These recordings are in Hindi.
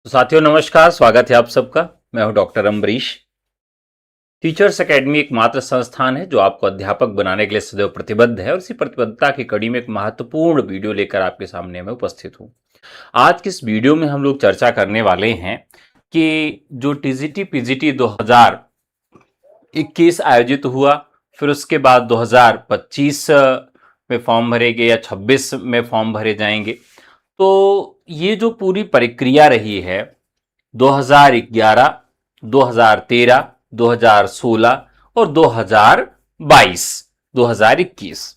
तो साथियों नमस्कार, स्वागत है आप सबका। मैं हूं डॉक्टर अम्बरीश। टीचर्स एकेडमी एकमात्र संस्थान है जो आपको अध्यापक बनाने के लिए सदैव प्रतिबद्ध है और इसी प्रतिबद्धता की कड़ी में एक महत्वपूर्ण वीडियो लेकर आपके सामने मैं उपस्थित हूं। आज की इस वीडियो में हम लोग चर्चा करने वाले हैं कि जो टीजीटी पीजीटी 2021 आयोजित हुआ, फिर उसके बाद 2025 में फॉर्म भरे गए या 26 में फॉर्म भरे जाएंगे। तो ये जो पूरी प्रक्रिया रही है 2011, 2013, 2016 और 2022, 2021,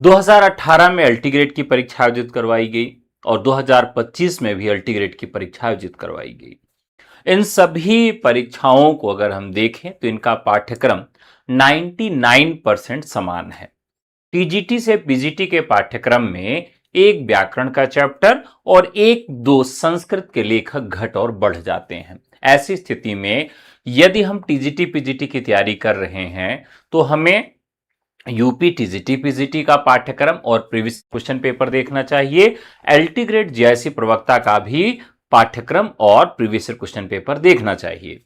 2018 में अल्टीग्रेड की परीक्षा आयोजित करवाई गई और 2025 में भी अल्टीग्रेड की परीक्षा आयोजित करवाई गई। इन सभी परीक्षाओं को अगर हम देखें तो इनका पाठ्यक्रम 99% समान है। टीजीटी से पीजीटी के पाठ्यक्रम में एक व्याकरण का चैप्टर और एक दो संस्कृत के लेखक घट और बढ़ जाते हैं। ऐसी स्थिति में यदि हम टीजीटी पीजीटी की तैयारी कर रहे हैं तो हमें यूपी टीजीटी पीजीटी का पाठ्यक्रम और प्रीवियस क्वेश्चन पेपर देखना चाहिए। एलटी ग्रेड जीआईसी प्रवक्ता का भी पाठ्यक्रम और प्रीवियस क्वेश्चन पेपर देखना चाहिए।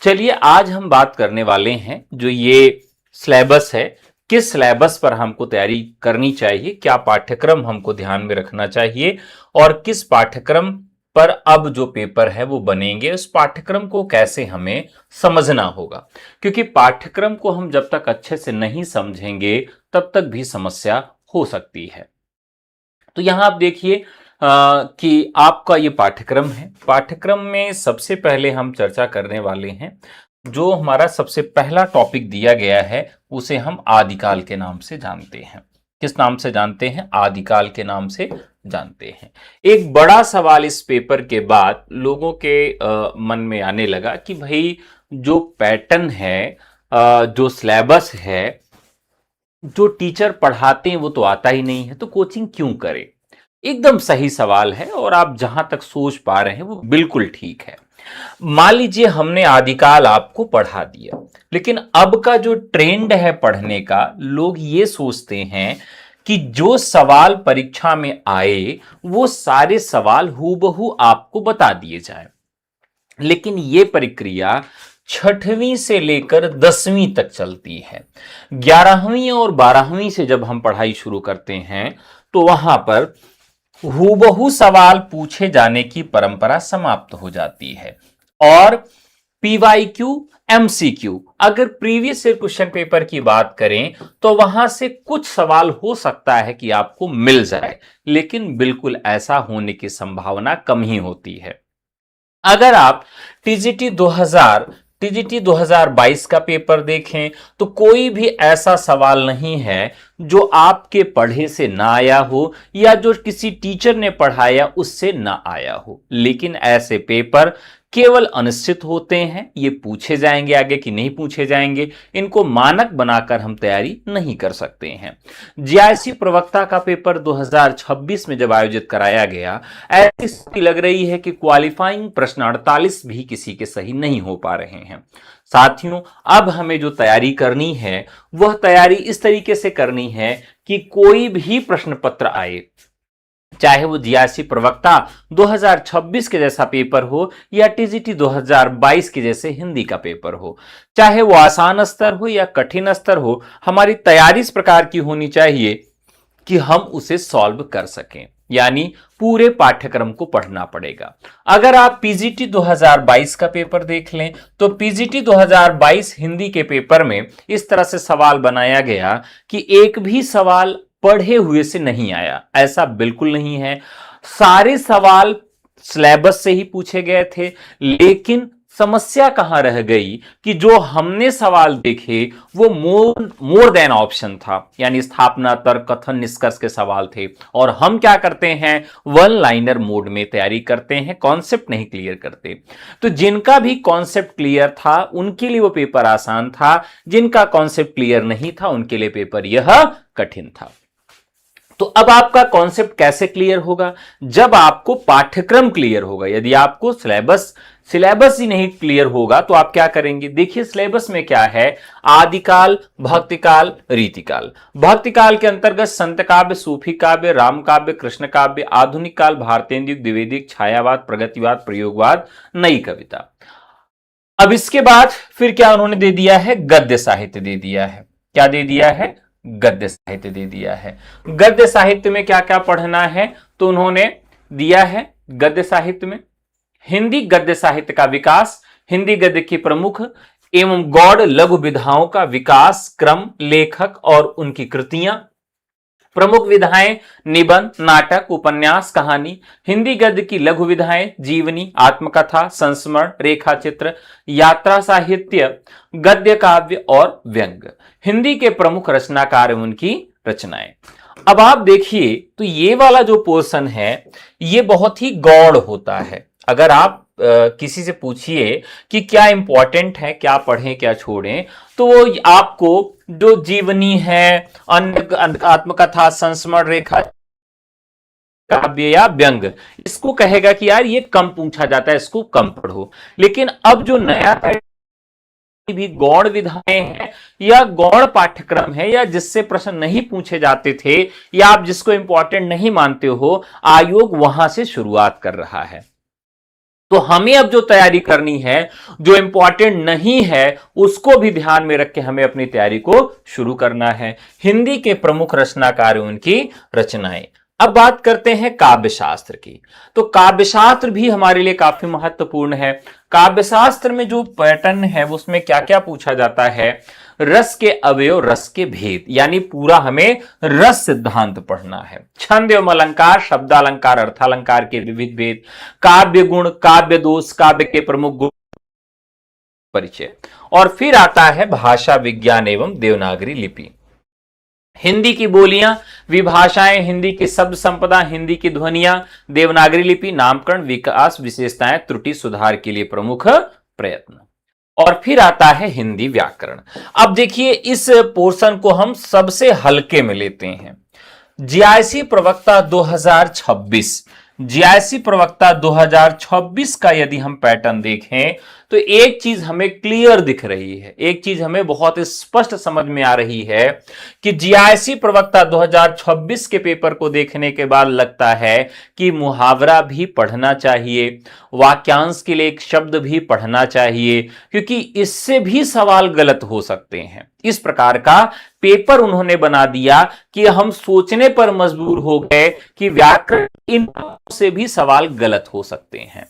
चलिए आज हम बात करने वाले हैं जो ये सिलेबस है, किस सिलेबस पर हमको तैयारी करनी चाहिए, क्या पाठ्यक्रम हमको ध्यान में रखना चाहिए और किस पाठ्यक्रम पर अब जो पेपर है वो बनेंगे, उस पाठ्यक्रम को कैसे हमें समझना होगा। क्योंकि पाठ्यक्रम को हम जब तक अच्छे से नहीं समझेंगे तब तक भी समस्या हो सकती है। तो यहां आप देखिए कि आपका ये पाठ्यक्रम है। पाठ्यक्रम में सबसे पहले हम चर्चा करने वाले हैं, जो हमारा सबसे पहला टॉपिक दिया गया है उसे हम आदिकाल के नाम से जानते हैं। किस नाम से जानते हैं? आदिकाल के नाम से जानते हैं। एक बड़ा सवाल इस पेपर के बाद लोगों के मन में आने लगा कि भाई जो पैटर्न है, जो सिलेबस है, जो टीचर पढ़ाते हैं वो तो आता ही नहीं है, तो कोचिंग क्यों करें? एकदम सही सवाल है और आप जहां तक सोच पा रहे हैं वो बिल्कुल ठीक है। मान लीजिए हमने आदिकाल आपको पढ़ा दिया, लेकिन अब का जो ट्रेंड है पढ़ने का, लोग ये सोचते हैं कि जो सवाल परीक्षा में आए वो सारे सवाल हूबहू आपको बता दिए जाए। लेकिन ये प्रक्रिया 6वीं से लेकर 10वीं तक चलती है। 11वीं और 12वीं से जब हम पढ़ाई शुरू करते हैं तो वहां पर हूबहू सवाल पूछे जाने की परंपरा समाप्त हो जाती है और पीवाईक्यू, एमसीक्यू, अगर प्रीवियस ईयर क्वेश्चन पेपर की बात करें तो वहां से कुछ सवाल हो सकता है कि आपको मिल जाए, लेकिन बिल्कुल ऐसा होने की संभावना कम ही होती है। अगर आप टीजीटी 2022 का पेपर देखें तो कोई भी ऐसा सवाल नहीं है जो आपके पढ़े से ना आया हो या जो किसी टीचर ने पढ़ाया उससे ना आया हो। लेकिन ऐसे पेपर केवल अनिश्चित होते हैं, ये पूछे जाएंगे आगे कि नहीं पूछे जाएंगे, इनको मानक बनाकर हम तैयारी नहीं कर सकते हैं। जीआईसी प्रवक्ता का पेपर 2026 में जब आयोजित कराया गया, ऐसी स्थिति लग रही है कि क्वालिफाइंग प्रश्न 48 भी किसी के सही नहीं हो पा रहे हैं। साथियों, अब हमें जो तैयारी करनी है वह तैयारी इस तरीके से करनी है कि कोई भी प्रश्न पत्र आए, चाहे वो जीआईसी प्रवक्ता 2026 के जैसा पेपर हो या टीजीटी 2022 के जैसे हिंदी का पेपर हो, चाहे वो आसान स्तर हो या कठिन स्तर हो, हमारी तैयारी इस प्रकार की होनी चाहिए कि हम उसे सॉल्व कर सकें। यानी पूरे पाठ्यक्रम को पढ़ना पड़ेगा। अगर आप पीजीटी 2022 का पेपर देख लें तो पीजीटी 2022 हिंदी के पेपर में इस तरह से सवाल बनाया गया कि एक भी सवाल पढ़े हुए से नहीं आया। ऐसा बिल्कुल नहीं है, सारे सवाल सिलेबस से ही पूछे गए थे। लेकिन समस्या कहां रह गई कि जो हमने सवाल देखे वो मोर देन ऑप्शन था, यानी स्थापना, तर्क, कथन, निष्कर्ष के सवाल थे। और हम क्या करते हैं, वन लाइनर मोड में तैयारी करते हैं, कॉन्सेप्ट नहीं क्लियर करते। तो जिनका भी कॉन्सेप्ट क्लियर था उनके लिए वो पेपर आसान था, जिनका कॉन्सेप्ट क्लियर नहीं था उनके लिए पेपर यह कठिन था। तो अब आपका कॉन्सेप्ट कैसे क्लियर होगा? जब आपको पाठ्यक्रम क्लियर होगा। यदि आपको सिलेबस सिलेबस ही नहीं क्लियर होगा तो आप क्या करेंगे? देखिए सिलेबस में क्या है, आदिकाल, भक्तिकाल, रीतिकाल। भक्तिकाल के अंतर्गत संत काव्य, सूफी काव्य, राम काव्य, कृष्ण काव्य। आधुनिक काल भारतेंदु, द्विवेदिक, छायावाद, प्रगतिवाद, प्रयोगवाद, नई कविता। अब इसके बाद फिर क्या उन्होंने दे दिया है? गद्य साहित्य दे दिया है। क्या दे दिया है? गद्य साहित्य दे दिया है। गद्य साहित्य में क्या क्या पढ़ना है? तो उन्होंने दिया है गद्य साहित्य में हिंदी गद्य साहित्य का विकास, हिंदी गद्य की प्रमुख एवं गौड़ लघु विधाओं का विकास, क्रम, लेखक और उनकी कृतियां। प्रमुख विधाएं निबंध, नाटक, उपन्यास, कहानी। हिंदी गद्य की लघु विधाएं जीवनी, आत्मकथा, संस्मरण, रेखा चित्र, यात्रा साहित्य, गद्य काव्य और व्यंग। हिंदी के प्रमुख रचनाकार उनकी रचनाएं। अब आप देखिए तो ये वाला जो पोर्शन है ये बहुत ही गौड़ होता है। अगर आप किसी से पूछिए कि क्या इंपॉर्टेंट है, क्या पढ़ें क्या छोड़ें, तो वो आपको जो जीवनी है, आत्मकथा, संस्मरण, रेखा काव्य या व्यंग, इसको कहेगा कि यार ये कम पूछा जाता है, इसको कम पढ़ो। लेकिन अब जो नया भी गौड़ विधाएं हैं या गौड़ पाठ्यक्रम है या जिससे प्रश्न नहीं पूछे जाते थे या आप जिसको इंपॉर्टेंट नहीं मानते हो, आयोग वहां से शुरुआत कर रहा है। तो हमें अब जो तैयारी करनी है, जो इंपॉर्टेंट नहीं है, उसको भी ध्यान में रख के हमें अपनी तैयारी को शुरू करना है। हिंदी के प्रमुख रचनाकार उनकी रचनाएं। अब बात करते हैं काव्य शास्त्र की। तो काव्य शास्त्र भी हमारे लिए काफी महत्वपूर्ण है। काव्य शास्त्र में जो पैटर्न है उसमें क्या क्या पूछा जाता है? रस के अवयव, रस के भेद, यानी पूरा हमें रस सिद्धांत पढ़ना है। छंद एवं अलंकार, शब्दालंकार, अर्थालंकार के विविध भेद, काव्य गुण, काव्य दोष, काव्य के प्रमुख गुण परिचय। और फिर आता है भाषा विज्ञान एवं देवनागरी लिपि। हिंदी की बोलियां, विभाषाएं, हिंदी की शब्द संपदा, हिंदी की ध्वनियां, देवनागरी लिपि, नामकरण, विकास, विशेषताएं, त्रुटि सुधार के लिए प्रमुख प्रयत्न। और फिर आता है हिंदी व्याकरण। अब देखिए इस पोर्शन को हम सबसे हल्के में लेते हैं। जीआईसी प्रवक्ता 2026, जीआईसी प्रवक्ता 2026 का यदि हम पैटर्न देखें तो एक चीज हमें क्लियर दिख रही है, एक चीज हमें बहुत स्पष्ट समझ में आ रही है कि जीआईसी प्रवक्ता 2026 के पेपर को देखने के बाद लगता है कि मुहावरा भी पढ़ना चाहिए, वाक्यांश के लिए एक शब्द भी पढ़ना चाहिए, क्योंकि इससे भी सवाल गलत हो सकते हैं। इस प्रकार का पेपर उन्होंने बना दिया कि हम सोचने पर मजबूर हो गए कि व्याकरण इन से भी सवाल गलत हो सकते हैं।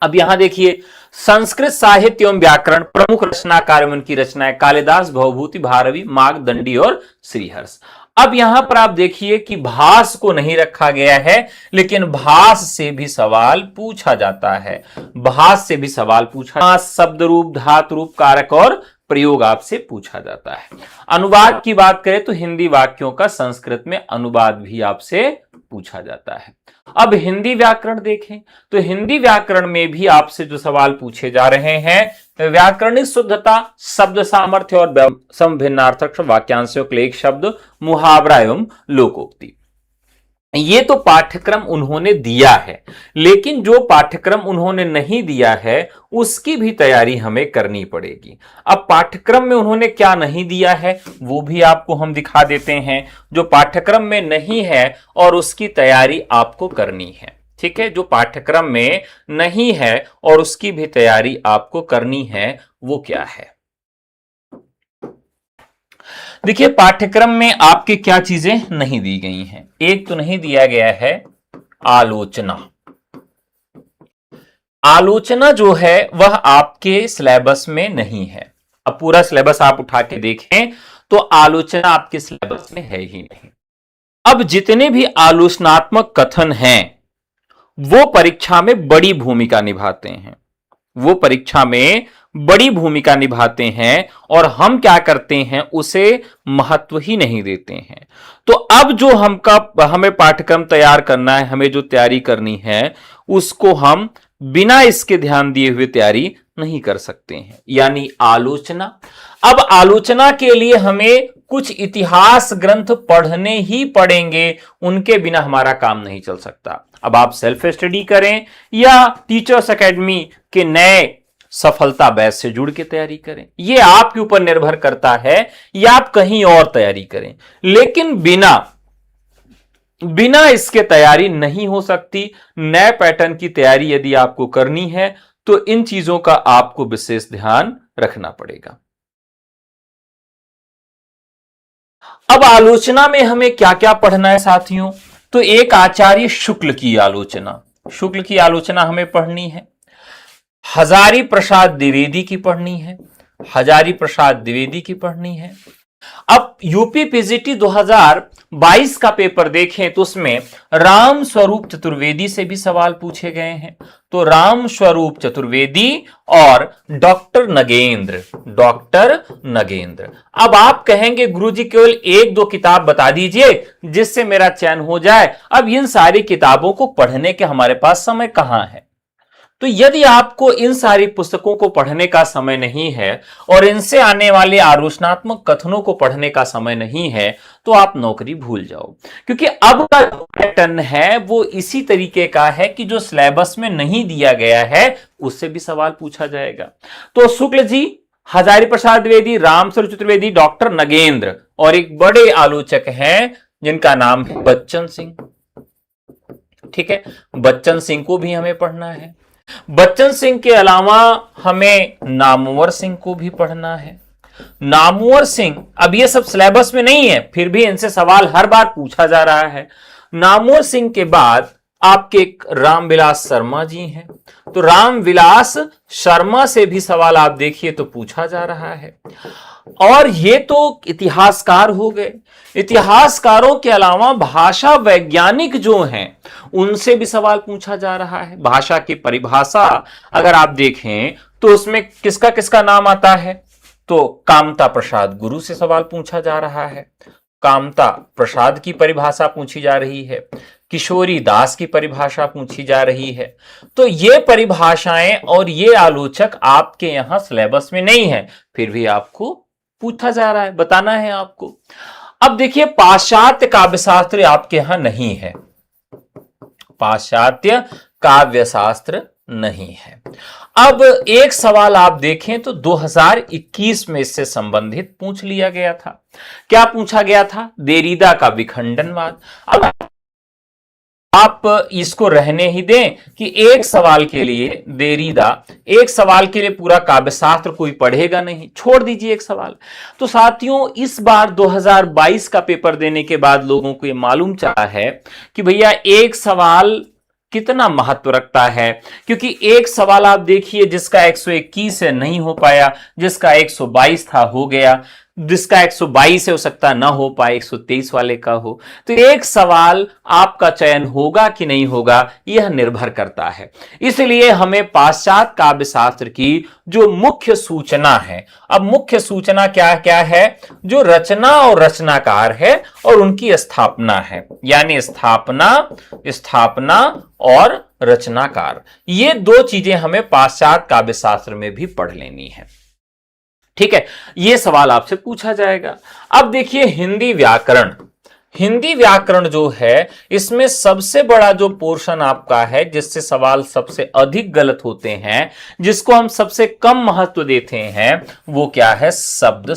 अब यहां देखिए संस्कृत साहित्य एवं व्याकरण, प्रमुख रचनाकार उनकी रचनाएं कालिदास, भवभूति, भारवी, मार्गदंडी और श्रीहर्ष। अब यहां पर आप देखिए कि भास को नहीं रखा गया है, लेकिन भास से भी सवाल पूछा जाता है। भास से भी सवाल पूछा, शब्द रूप, धातु रूप, कारक और प्रयोग आपसे पूछा जाता है। अनुवाद की बात करें तो हिंदी वाक्यों का संस्कृत में अनुवाद भी आपसे पूछा जाता है। अब हिंदी व्याकरण देखें तो हिंदी व्याकरण में भी आपसे जो सवाल पूछे जा रहे हैं, व्याकरणिक शुद्धता, शब्द सामर्थ्य और समभिन्नार्थक वाक्यांशों के लिए एक शब्द, मुहावरा एवं लोकोक्ति। ये तो पाठ्यक्रम उन्होंने दिया है, लेकिन जो पाठ्यक्रम उन्होंने नहीं दिया है उसकी भी तैयारी हमें करनी पड़ेगी। अब पाठ्यक्रम में उन्होंने क्या नहीं दिया है वो भी आपको हम दिखा देते हैं। जो पाठ्यक्रम में नहीं है और उसकी तैयारी आपको करनी है, ठीक है। जो पाठ्यक्रम में नहीं है और उसकी भी तैयारी आपको करनी है, वो क्या है? देखिए पाठ्यक्रम में आपके क्या चीजें नहीं दी गई हैं। एक तो नहीं दिया गया है आलोचना। आलोचना जो है वह आपके सिलेबस में नहीं है। अब पूरा सिलेबस आप उठा के देखें तो आलोचना आपके सिलेबस में है ही नहीं। अब जितने भी आलोचनात्मक कथन हैं वो परीक्षा में बड़ी भूमिका निभाते हैं, वो परीक्षा में बड़ी भूमिका निभाते हैं और हम क्या करते हैं, उसे महत्व ही नहीं देते हैं। तो अब जो हमें पाठ्यक्रम तैयार करना है, हमें जो तैयारी करनी है, उसको हम बिना इसके ध्यान दिए हुए तैयारी नहीं कर सकते हैं, यानी आलोचना। अब आलोचना के लिए हमें कुछ इतिहास ग्रंथ पढ़ने ही पड़ेंगे, उनके बिना हमारा काम नहीं चल सकता। अब आप सेल्फ स्टडी करें या टीचर्स एकेडमी के नए सफलता बैच से जुड़ के तैयारी करें, यह आपके ऊपर निर्भर करता है, या आप कहीं और तैयारी करें। लेकिन बिना इसके तैयारी नहीं हो सकती। नए पैटर्न की तैयारी यदि आपको करनी है तो इन चीजों का आपको विशेष ध्यान रखना पड़ेगा। अब आलोचना में हमें क्या क्या पढ़ना है साथियों? तो एक आचार्य शुक्ल की आलोचना हमें पढ़नी है। हजारी प्रसाद द्विवेदी की पढ़नी है। अब यूपी पीजीटी 2022 का पेपर देखें तो उसमें राम स्वरूप चतुर्वेदी से भी सवाल पूछे गए हैं। तो राम स्वरूप चतुर्वेदी और डॉक्टर नगेंद्र। अब आप कहेंगे गुरुजी केवल एक दो किताब बता दीजिए जिससे मेरा चयन हो जाए। अब इन सारी किताबों को पढ़ने के हमारे पास समय कहां है? तो यदि आपको इन सारी पुस्तकों को पढ़ने का समय नहीं है और इनसे आने वाले आलोचनात्मक कथनों को पढ़ने का समय नहीं है तो आप नौकरी भूल जाओ, क्योंकि अब का पैटर्न है वो इसी तरीके का है कि जो सिलेबस में नहीं दिया गया है उससे भी सवाल पूछा जाएगा। तो शुक्ल जी, हजारी प्रसाद द्विवेदी, राम स्वरूप चतुर्वेदी, डॉक्टर नगेंद्र और एक बड़े आलोचक हैं जिनका नाम है बच्चन सिंह। ठीक है, बच्चन सिंह को भी हमें पढ़ना है। बच्चन सिंह के अलावा हमें नामवर सिंह को भी पढ़ना है। नामवर सिंह, अब ये सब सिलेबस में नहीं है फिर भी इनसे सवाल हर बार पूछा जा रहा है। नामवर सिंह के बाद आपके रामविलास शर्मा जी हैं, तो रामविलास शर्मा से भी सवाल आप देखिए तो पूछा जा रहा है। और ये तो इतिहासकार हो गए। इतिहासकारों के अलावा भाषा वैज्ञानिक जो हैं उनसे भी सवाल पूछा जा रहा है। भाषा की परिभाषा अगर आप देखें तो उसमें किसका किसका नाम आता है? तो कामता प्रसाद गुरु से सवाल पूछा जा रहा है। कामता प्रसाद की परिभाषा पूछी जा रही है। किशोरी दास की परिभाषा पूछी जा रही है। तो ये परिभाषाएं और ये आलोचक आपके यहां सिलेबस में नहीं है फिर भी आपको पूछा जा रहा है, बताना है आपको। अब देखिए, पाश्चात्य काव्यशास्त्र आपके यहां नहीं है, पाश्चात्य काव्यशास्त्र नहीं है। अब एक सवाल आप देखें तो 2021 में इससे संबंधित पूछ लिया गया था। क्या पूछा गया था? देरीदा का विखंडनवाद। अब आप इसको रहने ही दें कि एक सवाल के लिए देरीदा, एक सवाल के लिए पूरा काव्यशास्त्र कोई पढ़ेगा नहीं, छोड़ दीजिए एक सवाल। तो साथियों, इस बार 2022 का पेपर देने के बाद लोगों को यह मालूम चला है कि भैया एक सवाल कितना महत्व रखता है, क्योंकि एक सवाल आप देखिए जिसका 121 है नहीं हो पाया, जिसका 122 था हो गया, जिसका 122 है हो सकता ना हो पाए, 123 वाले का हो। तो एक सवाल आपका चयन होगा कि नहीं होगा यह निर्भर करता है। इसलिए हमें पाश्चात्य काव्यशास्त्र की जो मुख्य सूचना है, अब मुख्य सूचना क्या क्या है? जो रचना और रचनाकार है और उनकी स्थापना है, यानी स्थापना और रचनाकार, ये दो चीजें हमें पाश्चात्य काव्यशास्त्र में भी पढ़ लेनी है। ठीक है, यह सवाल आपसे पूछा जाएगा। अब देखिए, हिंदी व्याकरण जो है इसमें सबसे बड़ा जो पोर्शन आपका है जिससे सवाल सबसे अधिक गलत होते हैं, जिसको हम सबसे कम महत्व देते हैं, वो क्या है? शब्द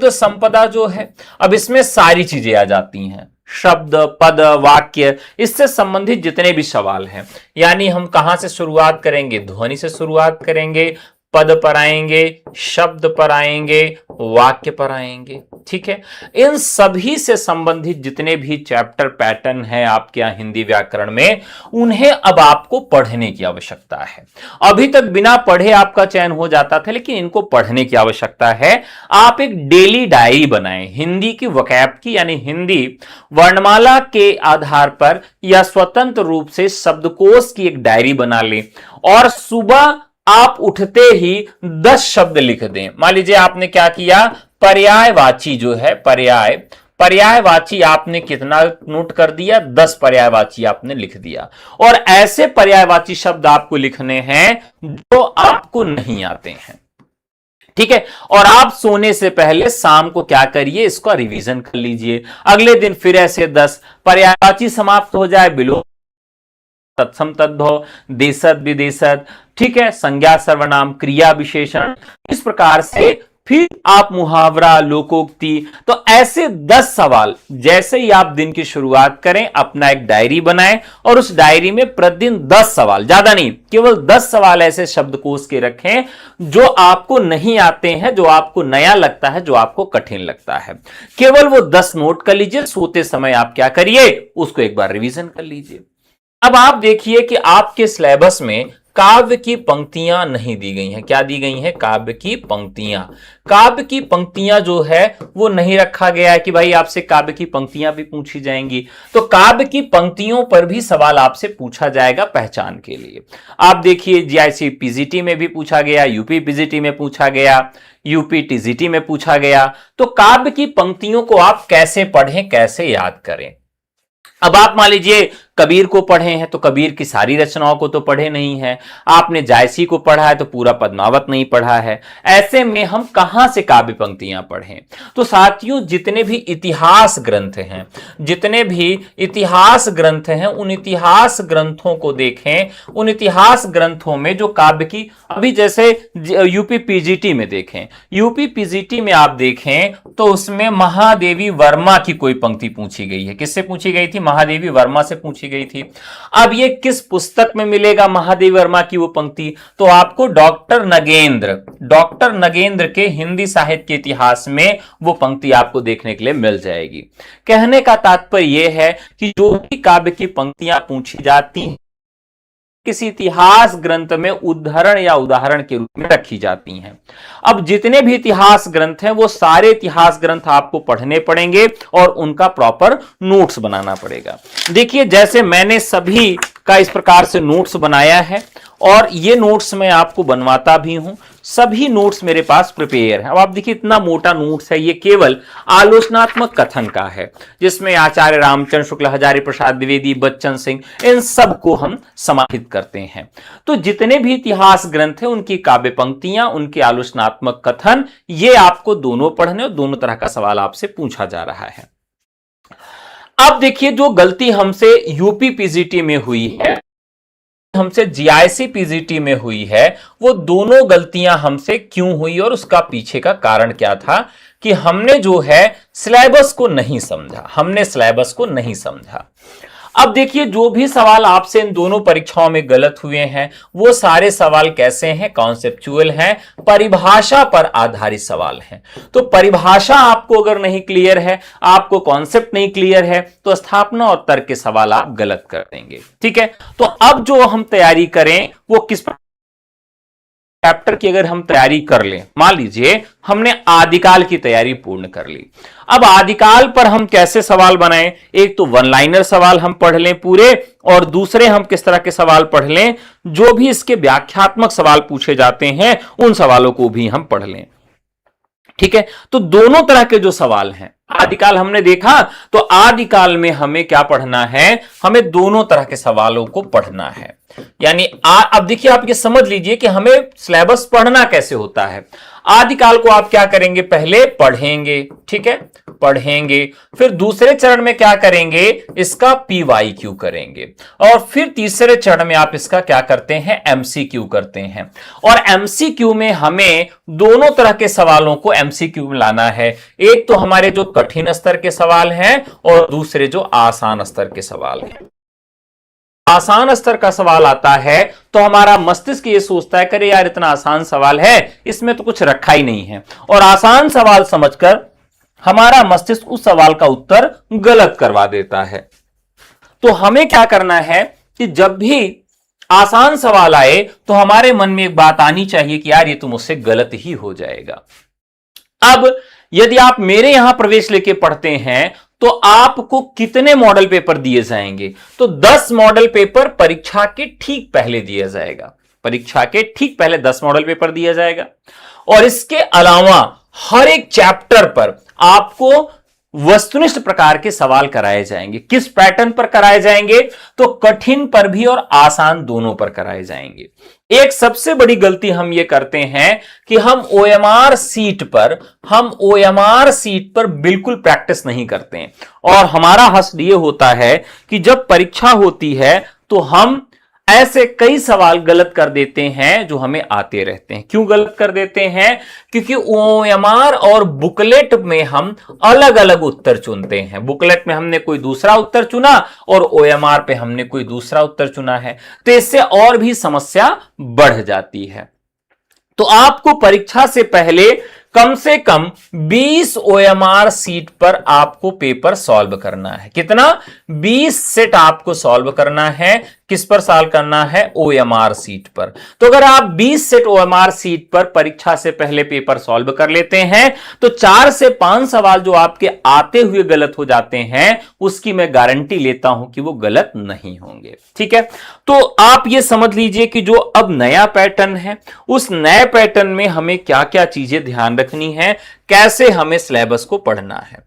संपदा जो है। अब इसमें सारी चीजें आ जाती हैं, शब्द, पद, वाक्य, इससे संबंधित जितने भी सवाल हैं। यानी हम कहां से शुरुआत करेंगे? ध्वनि से शुरुआत करेंगे, पद पर आएंगे, शब्द पर आएंगे, वाक्य पर आएंगे। ठीक है, इन सभी से संबंधित जितने भी चैप्टर पैटर्न है आपके यहां हिंदी व्याकरण में, उन्हें अब आपको पढ़ने की आवश्यकता है। अभी तक बिना पढ़े आपका चयन हो जाता था, लेकिन इनको पढ़ने की आवश्यकता है। आप एक डेली डायरी बनाएं हिंदी की वोकैब की, यानी हिंदी वर्णमाला के आधार पर या स्वतंत्र रूप से शब्दकोश की एक डायरी बना लें और सुबह आप उठते ही 10 शब्द लिख दें। मान लीजिए आपने क्या किया, पर्यायवाची जो है पर्यायवाची आपने कितना नोट कर दिया? 10 पर्यायवाची आपने लिख दिया। और ऐसे पर्यायवाची शब्द आपको लिखने हैं जो आपको नहीं आते हैं। ठीक है। और आप सोने से पहले शाम को क्या करिए, इसका रिवीजन कर लीजिए। अगले दिन फिर ऐसे 10 पर्यायवाची समाप्त हो जाए, बिलो तत्सम तद्भव, देशत विदेशत, ठीक है, संज्ञा सर्वनाम क्रिया विशेषण, इस प्रकार से फिर आप मुहावरा लोकोक्ति। तो ऐसे 10 सवाल जैसे ही आप दिन की शुरुआत करें, अपना एक डायरी बनाएं और उस डायरी में प्रतिदिन 10 सवाल, ज्यादा नहीं, केवल 10 सवाल ऐसे शब्दकोश के रखें जो आपको नहीं आते हैं, जो आपको नया लगता है, जो आपको कठिन लगता है। केवल वो 10 नोट कर लीजिए। सोते समय आप क्या करिए, उसको एक बार रिवीजन कर लीजिए। अब आप देखिए कि आपके सिलेबस में काव्य की पंक्तियां नहीं दी गई हैं। क्या दी गई हैं? काव्य की पंक्तियां। काव्य की पंक्तियां जो है वो नहीं रखा गया है कि भाई आपसे काव्य की पंक्तियां भी पूछी जाएंगी। तो काव्य की पंक्तियों पर भी सवाल आपसे पूछा जाएगा पहचान के लिए। आप देखिए जीआईसी पीजीटी में भी पूछा गया, यूपी पीजीटी में पूछा गया, यूपी टीजीटी में पूछा गया। तो काव्य की पंक्तियों को आप कैसे पढ़ें, कैसे याद करें। अब आप मान लीजिए कबीर को पढ़े हैं तो कबीर की सारी रचनाओं को तो पढ़े नहीं है, आपने जायसी को पढ़ा है तो पूरा पद्मावत नहीं पढ़ा है। ऐसे में हम कहां से काव्य पंक्तियां पढ़ें? तो साथियों, जितने भी इतिहास ग्रंथ हैं, जितने भी इतिहास ग्रंथ हैं, उन इतिहास ग्रंथों को देखें। उन इतिहास ग्रंथों में जो काव्य की, अभी जैसे यूपी पीजीटी में देखें, यूपी पीजीटी में आप देखें तो उसमें महादेवी वर्मा की कोई पंक्ति पूछी गई है। किससे पूछी गई थी? महादेवी वर्मा से पूछी गई थी। अब ये किस पुस्तक में मिलेगा महादेवी वर्मा की वो पंक्ति? तो आपको डॉक्टर नगेंद्र के हिंदी साहित्य के इतिहास में वो पंक्ति आपको देखने के लिए मिल जाएगी। कहने का तात्पर्य यह है कि जो भी काव्य की पंक्तियां पूछी जाती हैं किसी इतिहास ग्रंथ में उद्धरण या उदाहरण के रूप में रखी जाती हैं। अब जितने भी इतिहास ग्रंथ हैं वो सारे इतिहास ग्रंथ आपको पढ़ने पड़ेंगे और उनका प्रॉपर नोट्स बनाना पड़ेगा। देखिए जैसे मैंने सभी का इस प्रकार से नोट्स बनाया है और ये नोट्स मैं आपको बनवाता भी हूं। सभी नोट्स मेरे पास प्रिपेयर है। अब आप देखिए इतना मोटा नोट्स है, ये केवल आलोचनात्मक कथन का है, जिसमें आचार्य रामचंद्र शुक्ल, हजारी प्रसाद द्विवेदी, बच्चन सिंह, इन सब को हम समाहित करते हैं। तो जितने भी इतिहास ग्रंथ हैं उनकी काव्य पंक्तियां, उनके आलोचनात्मक कथन, ये आपको दोनों पढ़ने और दोनों तरह का सवाल आपसे पूछा जा रहा है। अब देखिए जो गलती हमसे यूपी पीजीटी में हुई है, हमसे जीआईसी पीजीटी में हुई है, वो दोनों गलतियां हमसे क्यों हुई और उसका पीछे का कारण क्या था कि हमने जो है सिलेबस को नहीं समझा, हमने सिलेबस को नहीं समझा। अब देखिए जो भी सवाल आपसे इन दोनों परीक्षाओं में गलत हुए हैं वो सारे सवाल कैसे हैं? कॉन्सेप्चुअल हैं, परिभाषा पर आधारित सवाल हैं। तो परिभाषा आपको अगर नहीं क्लियर है, आपको कॉन्सेप्ट नहीं क्लियर है, तो स्थापना और तर्क के सवाल आप गलत कर देंगे। ठीक है, तो अब जो हम तैयारी करें वो किस चैप्टर की अगर हम तैयारी कर लें, मान लीजिए हमने आदिकाल की तैयारी पूर्ण कर ली। अब आदिकाल पर हम कैसे सवाल बनाएं? एक तो वन लाइनर सवाल हम पढ़ लें पूरे, और दूसरे हम किस तरह के सवाल पढ़ लें, जो भी इसके व्याख्यात्मक सवाल पूछे जाते हैं उन सवालों को भी हम पढ़ लें। ठीक है, तो दोनों तरह के जो सवाल हैं, आदिकाल हमने देखा, तो आदिकाल में हमें क्या पढ़ना है? हमें दोनों तरह के सवालों को पढ़ना है। यानी अब देखिए आप ये समझ लीजिए कि हमें सिलेबस पढ़ना कैसे होता है। आदिकाल को आप क्या करेंगे? पहले पढ़ेंगे, ठीक है, पढ़ेंगे, फिर दूसरे चरण में क्या करेंगे? इसका पीवाईक्यू करेंगे, और फिर तीसरे चरण में आप इसका क्या करते हैं? एमसीक्यू करते हैं। और एमसीक्यू में हमें दोनों तरह के सवालों को एमसीक्यू में लाना है। एक तो हमारे जो कठिन स्तर के सवाल हैं और दूसरे जो आसान स्तर के सवाल हैं। आसान स्तर का सवाल आता है तो हमारा मस्तिष्क ये सोचता है करे यार इतना आसान सवाल है, इसमें तो कुछ रखा ही नहीं है, और आसान सवाल समझकर हमारा मस्तिष्क उस सवाल का उत्तर गलत करवा देता है। तो हमें क्या करना है कि जब भी आसान सवाल आए तो हमारे मन में एक बात आनी चाहिए कि यार ये तो मुझसे गलत ही हो जाएगा। अब यदि आप मेरे यहां प्रवेश लेके पढ़ते हैं तो आपको कितने मॉडल पेपर दिए जाएंगे? तो 10 मॉडल पेपर परीक्षा के ठीक पहले दिया जाएगा। परीक्षा के ठीक पहले 10 मॉडल पेपर दिया जाएगा, और इसके अलावा हर एक चैप्टर पर आपको वस्तुनिष्ठ प्रकार के सवाल कराए जाएंगे। किस पैटर्न पर कराए जाएंगे? तो कठिन पर भी और आसान दोनों पर कराए जाएंगे। एक सबसे बड़ी गलती हम ये करते हैं कि हम ओएमआर सीट पर बिल्कुल प्रैक्टिस नहीं करते हैं, और हमारा हश्र ये होता है कि जब परीक्षा होती है तो हम ऐसे कई सवाल गलत कर देते हैं जो हमें आते रहते हैं। क्यों गलत कर देते हैं? क्योंकि ओएमआर और बुकलेट में हम अलग अलग उत्तर चुनते हैं। बुकलेट में हमने कोई दूसरा उत्तर चुना और ओएमआर पे हमने कोई दूसरा उत्तर चुना है, तो इससे और भी समस्या बढ़ जाती है। तो आपको परीक्षा से पहले कम से कम 20 ओएमआर सीट पर आपको पेपर सॉल्व करना है। कितना? 20 सेट आपको सॉल्व करना है। किस पर सॉल्व करना है? ओएमआर सीट पर। तो अगर आप 20 सेट ओएमआर सीट पर परीक्षा से पहले पेपर सॉल्व कर लेते हैं तो 4 से 5 सवाल जो आपके आते हुए गलत हो जाते हैं, उसकी मैं गारंटी लेता हूं कि वो गलत नहीं होंगे। ठीक है, तो आप ये समझ लीजिए कि जो अब नया पैटर्न है, उस नए पैटर्न में हमें क्या क्या चीजें ध्यान रखनी है, कैसे हमें सिलेबस को पढ़ना है।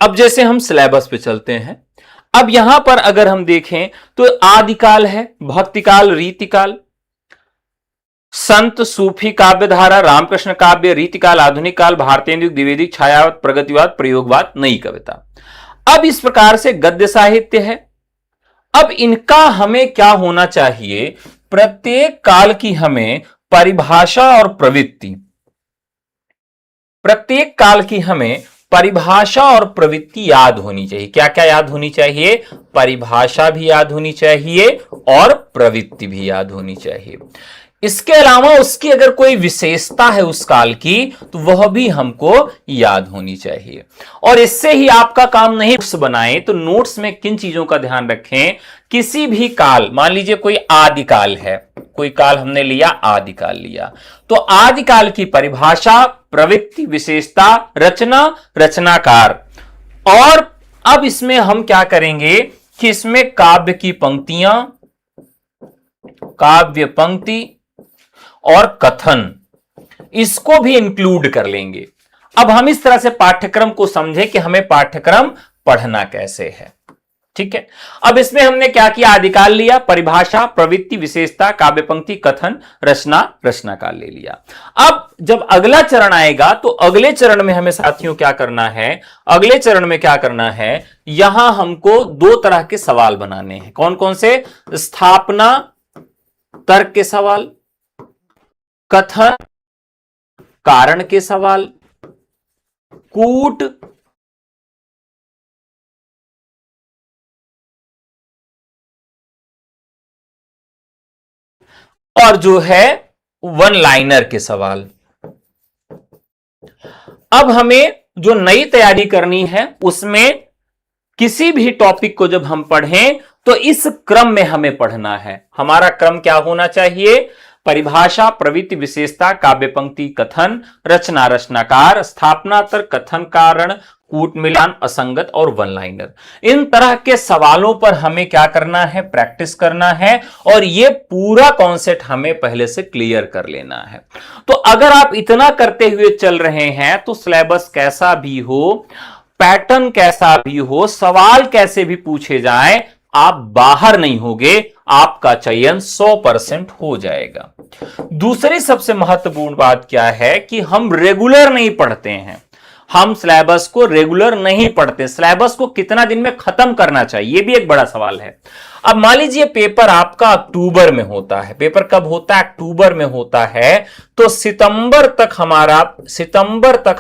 अब जैसे हम सिलेबस पे चलते हैं, अब यहां पर अगर हम देखें तो आदिकाल है, भक्तिकाल, रीतिकाल, संत, सूफी, काव्यधारा, रामकृष्ण काव्य, रीतिकाल, आधुनिक काल, भारतेंदु, द्विवेदी, छायावाद, प्रगतिवाद, प्रयोगवाद, नई कविता। अब इस प्रकार से गद्य साहित्य है। अब इनका हमें क्या होना चाहिए? प्रत्येक काल की हमें परिभाषा और प्रवृत्ति, प्रत्येक काल की हमें परिभाषा और प्रवृत्ति याद होनी चाहिए। क्या क्या याद होनी चाहिए? परिभाषा भी याद होनी चाहिए और प्रवृत्ति भी याद होनी चाहिए। इसके अलावा उसकी अगर कोई विशेषता है उस काल की, तो वह भी हमको याद होनी चाहिए। और इससे ही आपका काम नहीं नोट्स बनाएं, तो नोट्स में किन चीजों का ध्यान रखें? किसी भी काल, मान लीजिए कोई आदिकाल है, कोई काल हमने लिया, आदिकाल लिया, तो आदिकाल की परिभाषा, प्रवृत्ति, विशेषता, रचना, रचनाकार। और अब इसमें हम क्या करेंगे कि इसमें काव्य की पंक्तियां, काव्य पंक्ति और कथन, इसको भी इंक्लूड कर लेंगे। अब हम इस तरह से पाठ्यक्रम को समझें कि हमें पाठ्यक्रम पढ़ना कैसे है। ठीक है, अब इसमें हमने क्या किया? आदिकाल लिया, परिभाषा, प्रवृत्ति, विशेषता, काव्य पंक्ति, कथन, रचना, रचनाकाल ले लिया। अब जब अगला चरण आएगा तो अगले चरण में हमें साथियों क्या करना है? अगले चरण में क्या करना है? यहां हमको 2 तरह के सवाल बनाने हैं। कौन कौन से? स्थापना तर्क के सवाल, कथन कारण के सवाल, कूट और जो है वन लाइनर के सवाल। अब हमें जो नई तैयारी करनी है उसमें किसी भी टॉपिक को जब हम पढ़ें तो इस क्रम में हमें पढ़ना है। हमारा क्रम क्या होना चाहिए? परिभाषा, प्रवृत्ति, विशेषता, काव्य पंक्ति, कथन, रचना, रचनाकार, स्थापना तर्क, कथन कारण, कूट मिलान, असंगत और वन लाइनर। इन तरह के सवालों पर हमें क्या करना है? प्रैक्टिस करना है, और यह पूरा कॉन्सेप्ट हमें पहले से क्लियर कर लेना है। तो अगर आप इतना करते हुए चल रहे हैं तो सिलेबस कैसा भी हो, पैटर्न कैसा भी हो, सवाल कैसे भी पूछे जाएं, आप बाहर नहीं होगे, आपका चयन 100% हो जाएगा। दूसरी सबसे महत्वपूर्ण बात क्या है कि हम रेगुलर नहीं पढ़ते हैं। हम सिलेबस को रेगुलर नहीं पढ़ते। सिलेबस को कितना दिन में खत्म करना चाहिए, यह भी एक बड़ा सवाल है। अब मान लीजिए पेपर आपका अक्टूबर में होता है। पेपर कब होता है? अक्टूबर में होता है। तो सितंबर तक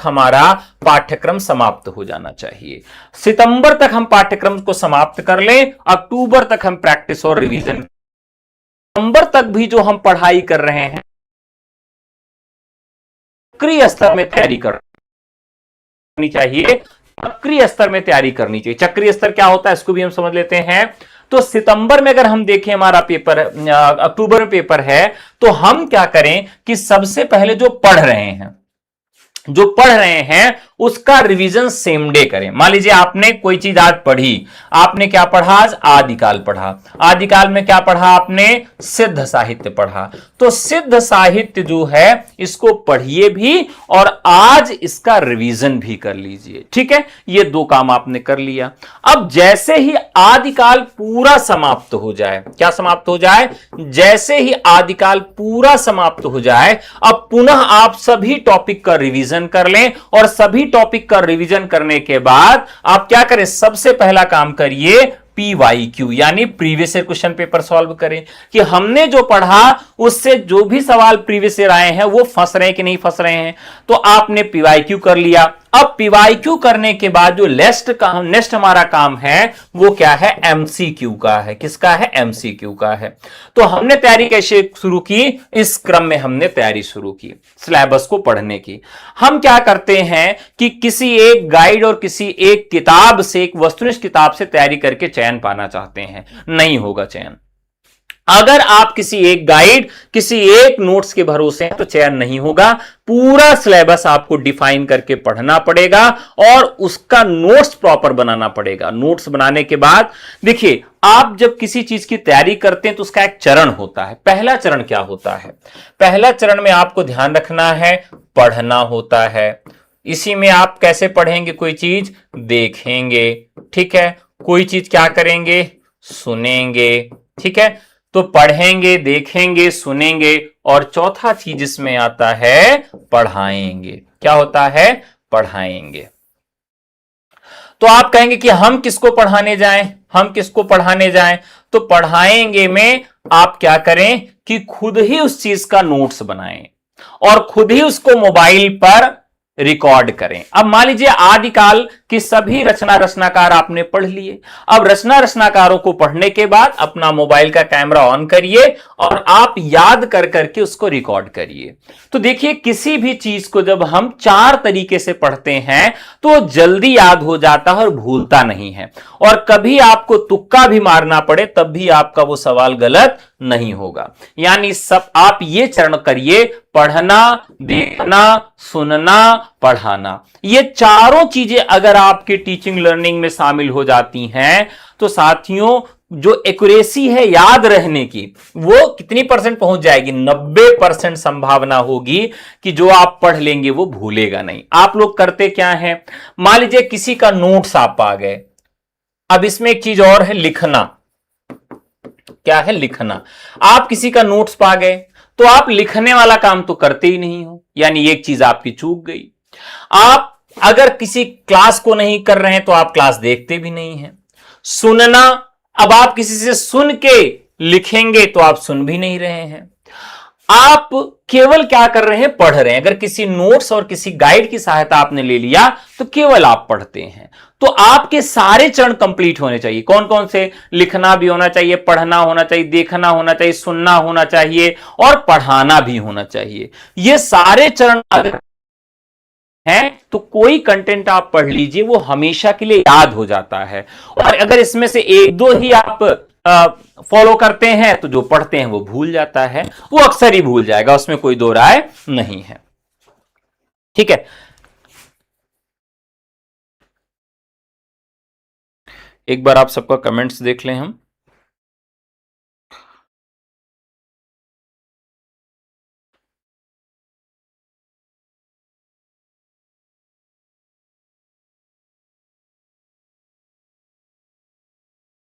हमारा पाठ्यक्रम समाप्त हो जाना चाहिए। सितंबर तक हम पाठ्यक्रम को समाप्त कर लें, अक्टूबर तक हम प्रैक्टिस और रिवीजन। सितंबर तक भी जो हम पढ़ाई कर रहे हैं, सक्रिय स्तर में तैयारी करनी चाहिए। चक्रीय स्तर में तैयारी करनी चाहिए। चक्रीय स्तर क्या होता है इसको भी हम समझ लेते हैं। तो सितंबर में अगर हम देखें हमारा पेपर, अक्टूबर में पेपर है, तो हम क्या करें कि सबसे पहले जो पढ़ रहे हैं, जो पढ़ रहे हैं उसका रिवीजन सेम डे करें। मान लीजिए आपने कोई चीज आज पढ़ी, आपने क्या पढ़ा आज? आदिकाल पढ़ा। आदिकाल में क्या पढ़ा आपने? सिद्ध साहित्य पढ़ा। तो सिद्ध साहित्य जो है इसको पढ़िए भी और आज इसका रिवीजन भी कर लीजिए। ठीक है, ये दो काम आपने कर लिया। अब जैसे ही आदिकाल पूरा समाप्त हो जाए, क्या समाप्त हो जाए? जैसे ही आदिकाल पूरा समाप्त हो जाए, अब पुनः आप सभी टॉपिक का रिवीजन कर लें और सभी टॉपिक का रिवीजन करने के बाद आप क्या करें? सबसे पहला काम करिए PYQ यानी previous year question paper solve करें कि हमने जो पढ़ा उससे जो भी सवाल प्रीवियस ईयर आए हैं वो फंस रहे हैं कि नहीं फंस रहे हैं। तो आपने PYQ कर लिया। अब PYQ करने के बाद जो नेक्स्ट हमारा काम है वो क्या है? MCQ का है। किसका है? MCQ का है। तो हमने तैयारी कैसे शुरू की? इस क्रम में हमने तैयारी शुरू की सिलेबस को पढ़ने की। हम क्या करते हैं कि किसी एक गाइड और किसी एक किताब से, एक वस्तुनिष्ठ किताब से तैयारी करके चयन पाना चाहते हैं, नहीं होगा चयन। अगर आप किसी एक गाइड, किसी एक नोट्स के भरोसे हैं तो चयन नहीं होगा। पूरा सिलेबस आपको डिफाइन करके पढ़ना पड़ेगा और उसका नोट्स प्रॉपर बनाना पड़ेगा। नोट्स बनाने के बाद देखिए, आप जब किसी चीज की तैयारी करते हैं तो उसका एक चरण होता है। पहला चरण क्या होता है? पहला चरण में आपको ध्यान रखना है, पढ़ना होता है। इसी में आप कैसे पढ़ेंगे? कोई चीज देखेंगे, ठीक है, कोई चीज क्या करेंगे? सुनेंगे, ठीक है। तो पढ़ेंगे, देखेंगे, सुनेंगे और चौथा चीज इसमें आता है पढ़ाएंगे। क्या होता है? पढ़ाएंगे। तो आप कहेंगे कि हम किसको पढ़ाने जाएं? हम किसको पढ़ाने जाएं? तो पढ़ाएंगे में आप क्या करें कि खुद ही उस चीज का नोट्स बनाएं और खुद ही उसको मोबाइल पर रिकॉर्ड करें। अब मान लीजिए आदिकाल की सभी रचनाकार आपने पढ़ लिए। अब रचनाकारों को पढ़ने के बाद अपना मोबाइल का कैमरा ऑन करिए और आप याद कर करके उसको रिकॉर्ड करिए। तो देखिए, किसी भी चीज को जब हम 4 तरीके से पढ़ते हैं तो जल्दी याद हो जाता है और भूलता नहीं है। और कभी आपको तुक्का भी मारना पड़े तब भी आपका वो सवाल गलत नहीं होगा। यानी सब आप ये चरण करिए, पढ़ना, देखना, सुनना, पढ़ाना। ये चारों चीजें अगर आपके टीचिंग लर्निंग में शामिल हो जाती हैं तो साथियों, जो एक्यूरेसी है याद रहने की वो कितनी परसेंट पहुंच जाएगी? 90% संभावना होगी कि जो आप पढ़ लेंगे वो भूलेगा नहीं। आप लोग करते क्या हैं? मान लीजिए किसी का नोट्स आप पा गए। अब इसमें एक चीज और है, लिखना। क्या है? लिखना। आप किसी का नोट्स पा गए तो आप लिखने वाला काम तो करते ही नहीं हो, यानी एक चीज आपकी चूक गई। आप अगर किसी क्लास को नहीं कर रहे हैं तो आप क्लास देखते भी नहीं हैं। सुनना, अब आप किसी से सुन के लिखेंगे तो आप सुन भी नहीं रहे हैं। आप केवल क्या कर रहे हैं? पढ़ रहे हैं। अगर किसी नोट्स और किसी गाइड की सहायता आपने ले लिया तो केवल आप पढ़ते हैं। तो आपके सारे चरण कंप्लीट होने चाहिए। कौन कौन से? लिखना भी होना चाहिए, पढ़ना होना चाहिए, देखना होना चाहिए, सुनना होना चाहिए और पढ़ाना भी होना चाहिए। ये सारे चरण अगर हैं तो कोई कंटेंट आप पढ़ लीजिए, वो हमेशा के लिए याद हो जाता है। और अगर इसमें से एक दो ही आप फॉलो करते हैं तो जो पढ़ते हैं वो भूल जाता है, वो अक्सर ही भूल जाएगा, उसमें कोई दो राय नहीं है। ठीक है, एक बार आप सबका कमेंट्स देख लें हम।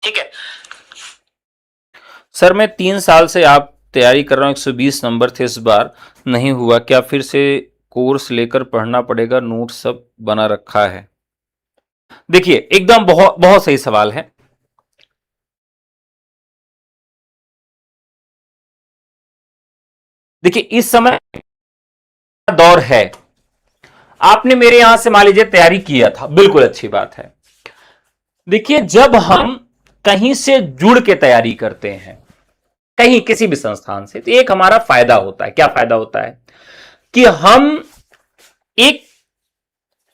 ठीक है सर, मैं 3 साल से आप तैयारी कर रहा हूं, 120 नंबर थे, इस बार नहीं हुआ, क्या फिर से कोर्स लेकर पढ़ना पड़ेगा? नोट सब बना रखा है। देखिए, एकदम बहुत बहुत सही सवाल है। देखिए, इस समय दौर है, आपने मेरे यहां से मान लीजिए तैयारी किया था, बिल्कुल अच्छी बात है। देखिए, जब हम कहीं से जुड़ के तैयारी करते हैं, कहीं किसी भी संस्थान से, तो एक हमारा फायदा होता है। क्या फायदा होता है? कि हम एक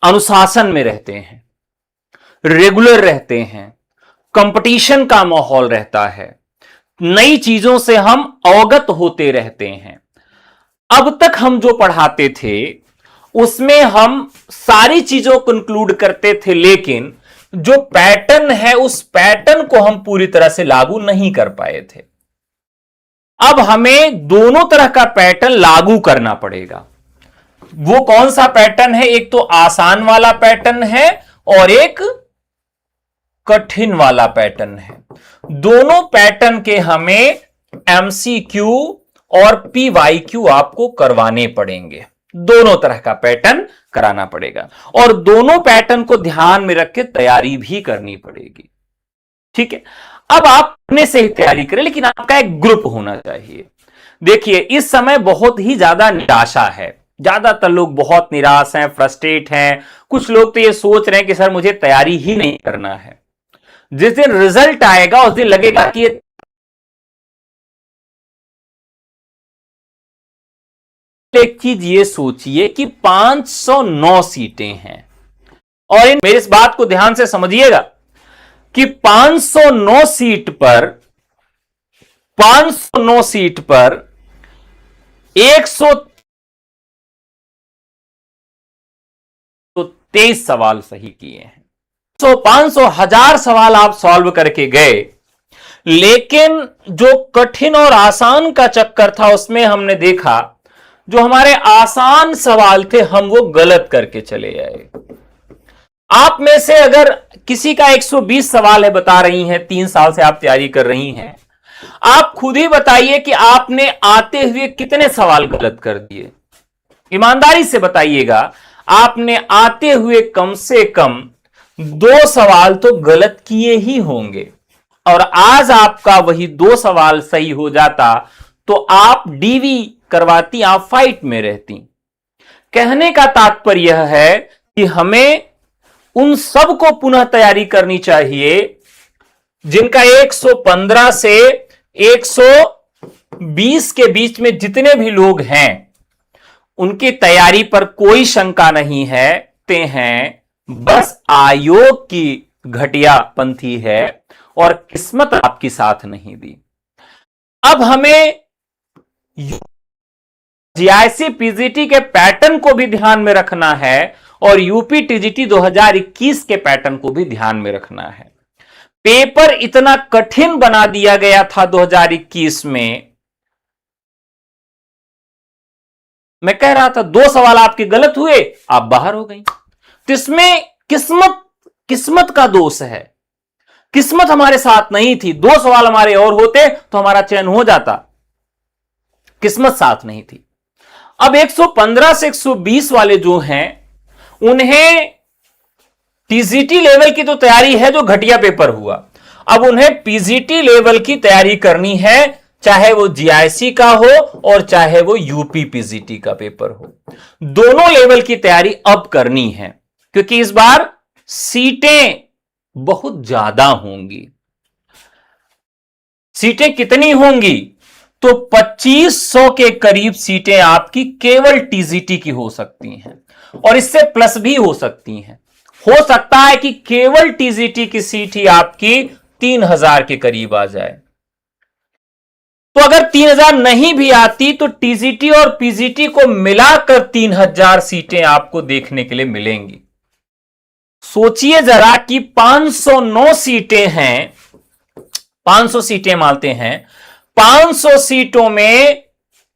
अनुशासन में रहते हैं, रेगुलर रहते हैं, कंपटीशन का माहौल रहता है, नई चीजों से हम अवगत होते रहते हैं। अब तक हम जो पढ़ाते थे उसमें हम सारी चीजों को इंक्लूड करते थे, लेकिन जो पैटर्न है उस पैटर्न को हम पूरी तरह से लागू नहीं कर पाए थे। अब हमें दोनों तरह का पैटर्न लागू करना पड़ेगा। वो कौन सा पैटर्न है? एक तो आसान वाला पैटर्न है और एक कठिन वाला पैटर्न है। दोनों पैटर्न के हमें एमसीक्यू और पीवाईक्यू आपको करवाने पड़ेंगे। दोनों तरह का पैटर्न कराना पड़ेगा और दोनों पैटर्न को ध्यान में रख के तैयारी भी करनी पड़ेगी। ठीक है, अब आप अपने से ही तैयारी करें, लेकिन आपका एक ग्रुप होना चाहिए। देखिए, इस समय बहुत ही ज्यादा निराशा है, ज्यादातर लोग बहुत निराश हैं, फ्रस्ट्रेट हैं। कुछ लोग तो ये सोच रहे हैं कि सर मुझे तैयारी ही नहीं करना है। जिस दिन रिजल्ट आएगा उस दिन लगेगा कि ये एक चीज ये सोचिए कि 509 सीटें हैं और मेरी इस बात को ध्यान से समझिएगा कि 509 सीट पर 123 सवाल सही किए हैं। 500 हजार सवाल आप सॉल्व करके गए, लेकिन जो कठिन और आसान का चक्कर था उसमें हमने देखा जो हमारे आसान सवाल थे हम वो गलत करके चले आए। आप में से अगर किसी का 120 सवाल है, बता रही हैं 3 साल से आप तैयारी कर रही हैं, आप खुद ही बताइए कि आपने आते हुए कितने सवाल गलत कर दिए। ईमानदारी से बताइएगा, आपने आते हुए कम से कम 2 सवाल तो गलत किए ही होंगे और आज आपका वही 2 सवाल सही हो जाता तो आप डीवी करवाती, आप फाइट में रहती। कहने का तात्पर्य यह है कि हमें उन सब को पुनः तैयारी करनी चाहिए जिनका 115 से 120 के बीच में जितने भी लोग हैं उनकी तैयारी पर कोई शंका नहीं है। ते हैं बस आयोग की घटियापंथी है और किस्मत आपकी साथ नहीं दी। अब हमें जीआईसी पीजीटी के पैटर्न को भी ध्यान में रखना है और यूपी टीजीटी 2021 के पैटर्न को भी ध्यान में रखना है। पेपर इतना कठिन बना दिया गया था 2021 में, मैं कह रहा था 2 सवाल आपके गलत हुए, आप बाहर हो गई। तो इसमें किस्मत का दोष है, किस्मत हमारे साथ नहीं थी। 2 सवाल हमारे और होते तो हमारा चयन हो जाता, किस्मत साथ नहीं थी। अब 115 से 120 वाले जो हैं उन्हें टीजीटी लेवल की तो तैयारी है जो घटिया पेपर हुआ, अब उन्हें पीजीटी लेवल की तैयारी करनी है, चाहे वो जीआईसी का हो और चाहे वो यूपी पीजीटी का पेपर हो। दोनों लेवल की तैयारी अब करनी है क्योंकि इस बार सीटें बहुत ज्यादा होंगी। सीटें कितनी होंगी? तो 2500 के करीब सीटें आपकी केवल टीजीटी की हो सकती हैं और इससे प्लस भी हो सकती हैं। हो सकता है कि केवल टीजीटी की सीट ही आपकी 3000 के करीब आ जाए। तो अगर 3000 नहीं भी आती तो टीजीटी और पीजीटी को मिलाकर 3000 सीटें आपको देखने के लिए मिलेंगी। सोचिए जरा कि 509 सीटें हैं, 500 सीटें मानते हैं, 500 सीटों में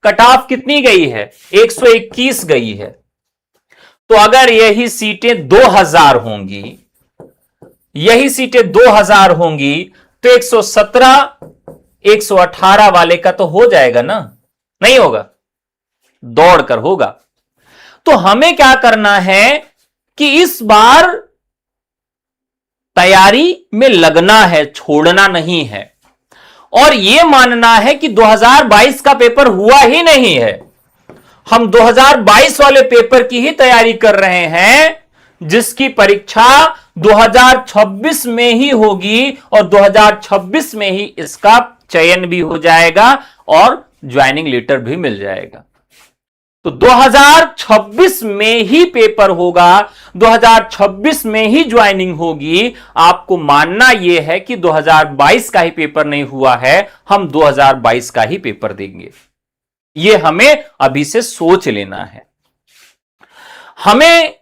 कट ऑफ कितनी गई है? 121 गई है। तो अगर यही सीटें 2000 होंगी, यही सीटें 2000 होंगी तो 117 118 वाले का तो हो जाएगा ना? नहीं होगा, दौड़कर होगा। तो हमें क्या करना है कि इस बार तैयारी में लगना है, छोड़ना नहीं है और यह मानना है कि 2022 का पेपर हुआ ही नहीं है। हम 2022 वाले पेपर की ही तैयारी कर रहे हैं जिसकी परीक्षा 2026 में ही होगी और 2026 में ही इसका चयन भी हो जाएगा और ज्वाइनिंग लेटर भी मिल जाएगा। तो 2026 में ही पेपर होगा, 2026 में ही ज्वाइनिंग होगी। आपको मानना यह है कि 2022 का ही पेपर नहीं हुआ है, हम 2022 का ही पेपर देंगे। यह हमें अभी से सोच लेना है। हमें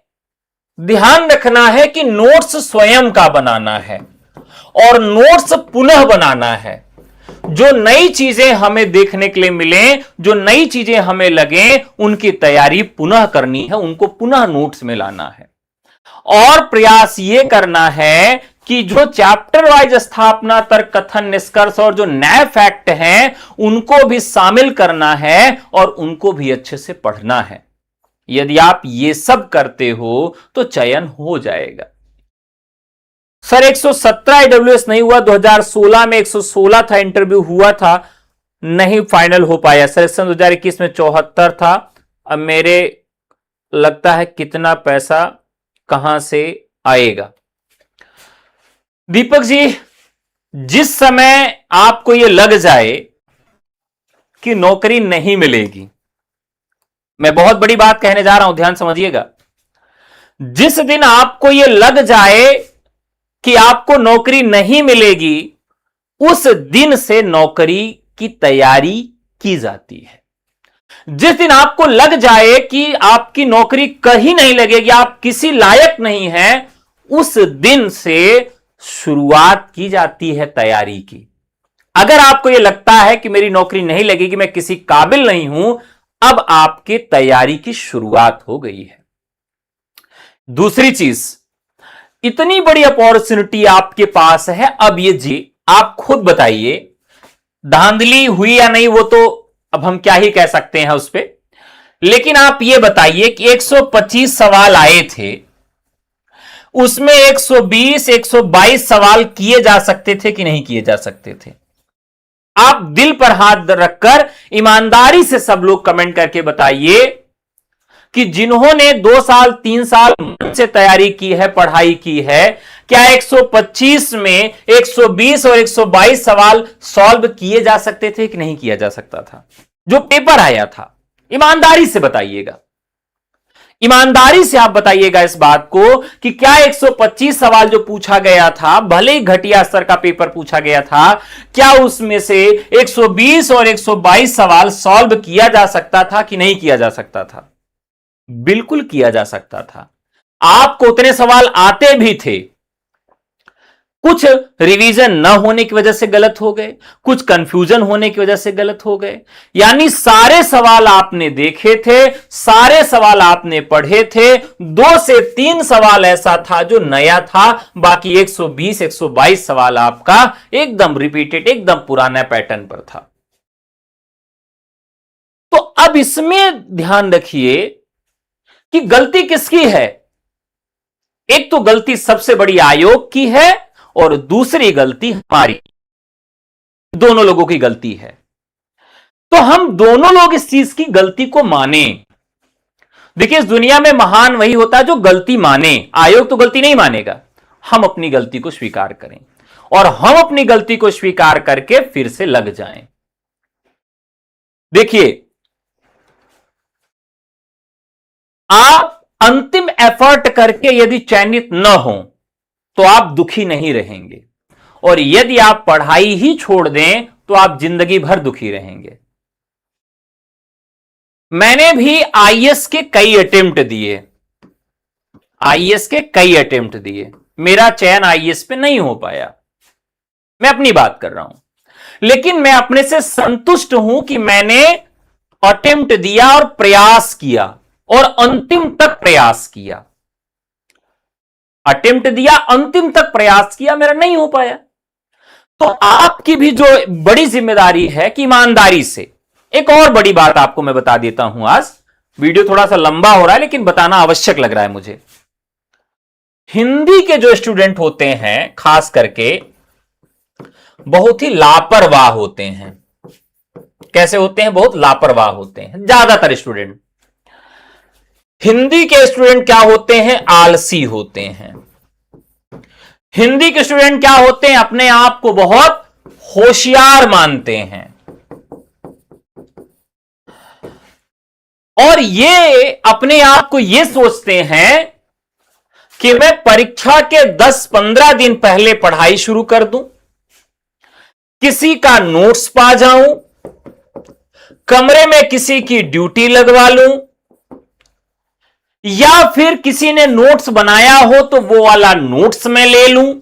ध्यान रखना है कि नोट्स स्वयं का बनाना है और नोट्स पुनः बनाना है। जो नई चीजें हमें देखने के लिए मिले, जो नई चीजें हमें लगे, उनकी तैयारी पुनः करनी है, उनको पुनः नोट्स में लाना है। और प्रयास यह करना है कि जो चैप्टर वाइज स्थापना, तर्क, कथन, निष्कर्ष और जो नए फैक्ट हैं उनको भी शामिल करना है और उनको भी अच्छे से पढ़ना है। यदि आप ये सब करते हो तो चयन हो जाएगा। सर 117 AWS नहीं हुआ, 2016 में 116 था, इंटरव्यू हुआ था, नहीं फाइनल हो पाया। सिलेक्शन 2021 में 74 था। अब मेरे लगता है कितना पैसा कहां से आएगा। दीपक जी, जिस समय आपको यह लग जाए कि नौकरी नहीं मिलेगी, मैं बहुत बड़ी बात कहने जा रहा हूं, ध्यान समझिएगा। जिस दिन आपको यह लग जाए कि आपको नौकरी नहीं मिलेगी, उस दिन से नौकरी की तैयारी की जाती है। जिस दिन आपको लग जाए कि आपकी नौकरी कहीं नहीं लगेगी, आप किसी लायक नहीं हैं, उस दिन से शुरुआत की जाती है तैयारी की। अगर आपको यह लगता है कि मेरी नौकरी नहीं लगेगी, मैं किसी काबिल नहीं हूं, अब आपके तैयारी की शुरुआत हो गई है। दूसरी चीज, इतनी बड़ी अपॉर्चुनिटी आपके पास है, अब ये जी आप खुद बताइए, धांधली हुई या नहीं वो तो अब हम क्या ही कह सकते हैं उस पर, लेकिन आप ये बताइए कि 125 सवाल आए थे, उसमें 120 122 सवाल किए जा सकते थे कि नहीं किए जा सकते थे? आप दिल पर हाथ रखकर ईमानदारी से सब लोग कमेंट करके बताइए कि जिन्होंने 2 साल 3 साल से तैयारी की है, पढ़ाई की है, क्या 125 में 120 और 122 सवाल सॉल्व किए जा सकते थे कि नहीं किया जा सकता था? जो पेपर आया था, ईमानदारी से बताइएगा। ईमानदारी से आप बताइएगा इस बात को कि क्या 125 सवाल जो पूछा गया था, भले ही घटिया स्तर का पेपर पूछा गया था, क्या उसमें से 120 और 122 सवाल सॉल्व किया जा सकता था कि नहीं किया जा सकता था? बिल्कुल किया जा सकता था। आपको उतने सवाल आते भी थे, कुछ रिवीजन न होने की वजह से गलत हो गए, कुछ कंफ्यूजन होने की वजह से गलत हो गए। यानी सारे सवाल आपने देखे थे, सारे सवाल आपने पढ़े थे, 2 से 3 सवाल ऐसा था जो नया था, बाकी 120 122 सवाल आपका एकदम रिपीटेड, एकदम पुराना पैटर्न पर था। तो अब इसमें ध्यान रखिए कि गलती किसकी है। एक तो गलती सबसे बड़ी आयोग की है और दूसरी गलती हमारी, दोनों लोगों की गलती है। तो हम दोनों लोग इस चीज की गलती को माने। देखिए, इस दुनिया में महान वही होता है जो गलती माने। आयोग तो गलती नहीं मानेगा। हम अपनी गलती को स्वीकार करें और हम अपनी गलती को स्वीकार करके फिर से लग जाएं। देखिए, आप अंतिम एफर्ट करके यदि चयनित न हो तो आप दुखी नहीं रहेंगे, और यदि आप पढ़ाई ही छोड़ दें तो आप जिंदगी भर दुखी रहेंगे। मैंने भी आईएएस के कई अटेम्प्ट दिए, आईएएस के कई अटेम्प्ट दिए, मेरा चयन आईएएस पे नहीं हो पाया। मैं अपनी बात कर रहा हूं, लेकिन मैं अपने से संतुष्ट हूं कि मैंने अटेम्प्ट दिया और प्रयास किया और अंतिम तक प्रयास किया। अटेम्प्ट दिया, अंतिम तक प्रयास किया, मेरा नहीं हो पाया। तो आपकी भी जो बड़ी जिम्मेदारी है कि ईमानदारी से, एक और बड़ी बात आपको मैं बता देता हूं। आज वीडियो थोड़ा सा लंबा हो रहा है लेकिन बताना आवश्यक लग रहा है मुझे। हिंदी के जो स्टूडेंट होते हैं खास करके बहुत ही लापरवाह होते हैं। कैसे होते हैं? बहुत लापरवाह होते हैं। ज्यादातर स्टूडेंट हिंदी के स्टूडेंट क्या होते हैं? आलसी होते हैं। हिंदी के स्टूडेंट क्या होते हैं? अपने आप को बहुत होशियार मानते हैं और ये अपने आप को ये सोचते हैं कि मैं परीक्षा के 10-15 दिन पहले पढ़ाई शुरू कर दूं, किसी का नोट्स पा जाऊं, कमरे में किसी की ड्यूटी लगवा लूं, या फिर किसी ने नोट्स बनाया हो तो वो वाला नोट्स मैं ले लूं।